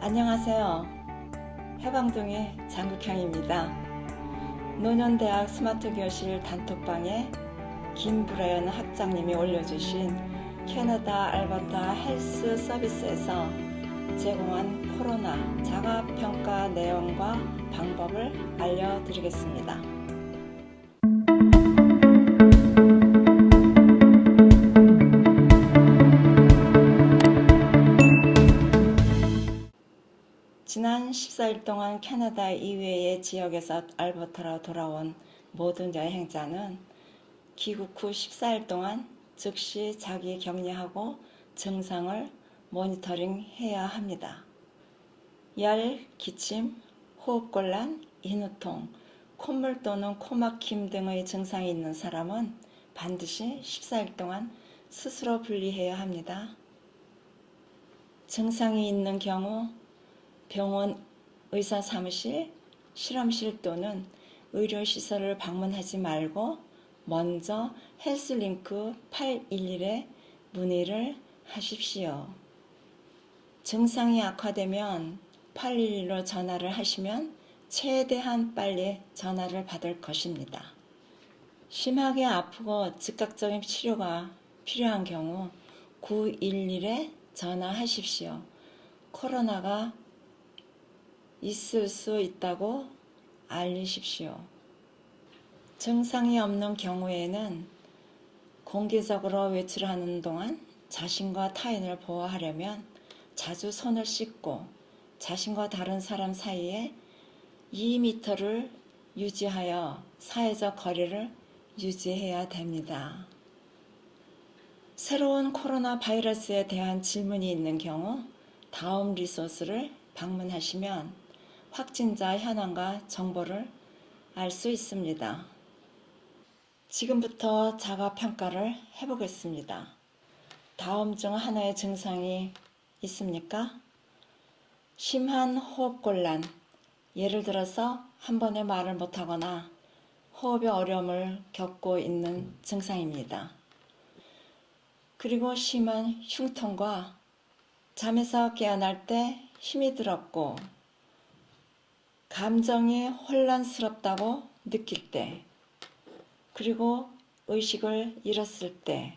안녕하세요. 해방동의 장국향입니다. 노년대학 스마트교실 단톡방에 김브라이언 학장님이 올려주신 캐나다 알버타 헬스 서비스에서 제공한 코로나 자가평가 내용과 방법을 알려드리겠습니다. 지난 14일 동안 캐나다 이외의 지역에서 알버타로 돌아온 모든 여행자는 귀국 후 14일 동안 즉시 자기 격리하고 증상을 모니터링해야 합니다. 열, 기침, 호흡곤란, 인후통, 콧물 또는 코막힘 등의 증상이 있는 사람은 반드시 14일 동안 스스로 분리해야 합니다. 증상이 있는 경우 병원, 의사 사무실, 실험실 또는 의료시설을 방문하지 말고 먼저 헬스링크 811에 문의를 하십시오. 증상이 악화되면 811로 전화를 하시면 최대한 빨리 전화를 받을 것입니다. 심하게 아프고 즉각적인 치료가 필요한 경우 911에 전화하십시오. 코로나가 있을 수 있다고 알리십시오. 증상이 없는 경우에는 공개적으로 외출하는 동안 자신과 타인을 보호하려면 자주 손을 씻고 자신과 다른 사람 사이에 2m를 유지하여 사회적 거리를 유지해야 됩니다. 새로운 코로나 바이러스에 대한 질문이 있는 경우 다음 리소스를 방문하시면 확진자 현황과 정보를 알 수 있습니다. 지금부터 자가평가를 해보겠습니다. 다음 중 하나의 증상이 있습니까? 심한 호흡곤란, 예를 들어서 한 번에 말을 못하거나 호흡의 어려움을 겪고 있는 증상입니다. 그리고 심한 흉통과 잠에서 깨어날 때 힘이 들었고 감정이 혼란스럽다고 느낄 때, 그리고 의식을 잃었을 때,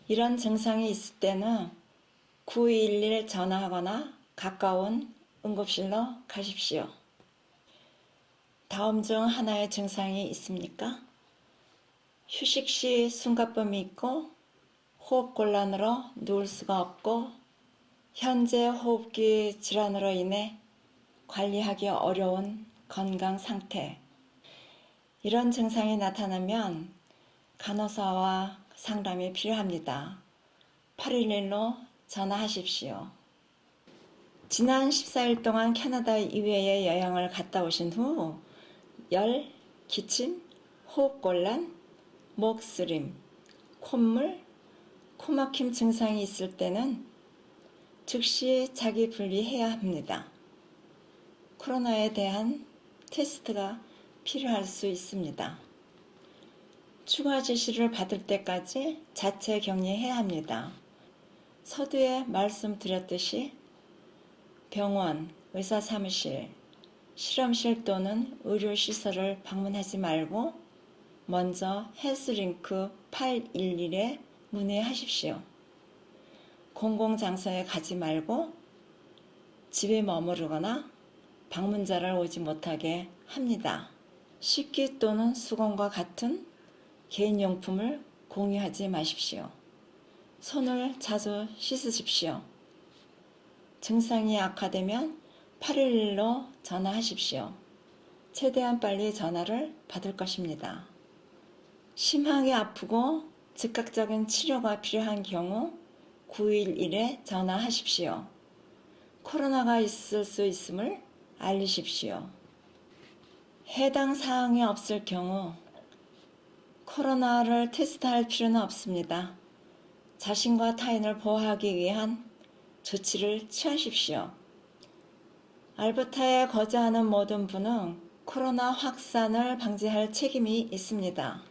이런 증상이 있을 때는 911 전화하거나 가까운 응급실로 가십시오. 다음 중 하나의 증상이 있습니까? 휴식 시 숨가쁨이 있고 호흡곤란으로 누울 수가 없고 현재 호흡기 질환으로 인해 관리하기 어려운 건강 상태. 이런 증상이 나타나면 간호사와 상담이 필요합니다. 811로 전화하십시오. 지난 14일 동안 캐나다 이외에 여행을 갔다 오신 후 열, 기침, 호흡곤란, 목쓰림, 콧물, 코막힘 증상이 있을 때는 즉시 자기 분리해야 합니다. 코로나에 대한 테스트가 필요할 수 있습니다. 추가 지시를 받을 때까지 자체 격리해야 합니다. 서두에 말씀드렸듯이 병원, 의사사무실, 실험실 또는 의료시설을 방문하지 말고 먼저 헬스링크 811에 문의하십시오. 공공장소에 가지 말고 집에 머무르거나 방문자를 오지 못하게 합니다. 식기 또는 수건과 같은 개인용품을 공유하지 마십시오. 손을 자주 씻으십시오. 증상이 악화되면 811로 전화하십시오. 최대한 빨리 전화를 받을 것입니다. 심하게 아프고 즉각적인 치료가 필요한 경우 911에 전화하십시오. 코로나가 있을 수 있음을 알리십시오. 해당 사항이 없을 경우 코로나를 테스트할 필요는 없습니다. 자신과 타인을 보호하기 위한 조치를 취하십시오. 알버타에 거주하는 모든 분은 코로나 확산을 방지할 책임이 있습니다.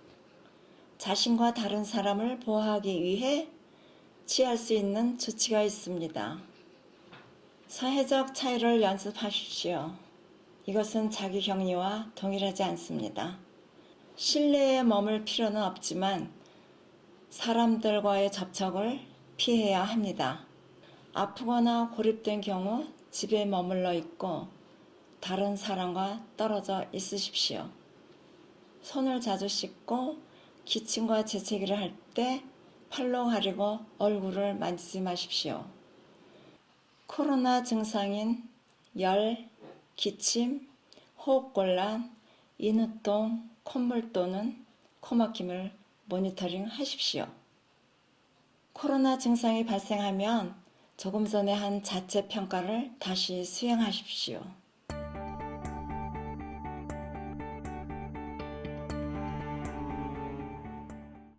자신과 다른 사람을 보호하기 위해 취할 수 있는 조치가 있습니다. 사회적 차이를 연습하십시오. 이것은 자기 격리와 동일하지 않습니다. 실내에 머물 필요는 없지만 사람들과의 접촉을 피해야 합니다. 아프거나 고립된 경우 집에 머물러 있고 다른 사람과 떨어져 있으십시오. 손을 자주 씻고 기침과 재채기를 할 때 팔로 가리고 얼굴을 만지지 마십시오. 코로나 증상인 열, 기침, 호흡곤란, 인후통, 콧물 또는 코막힘을 모니터링 하십시오. 코로나 증상이 발생하면 조금 전에 한 자체 평가를 다시 수행하십시오.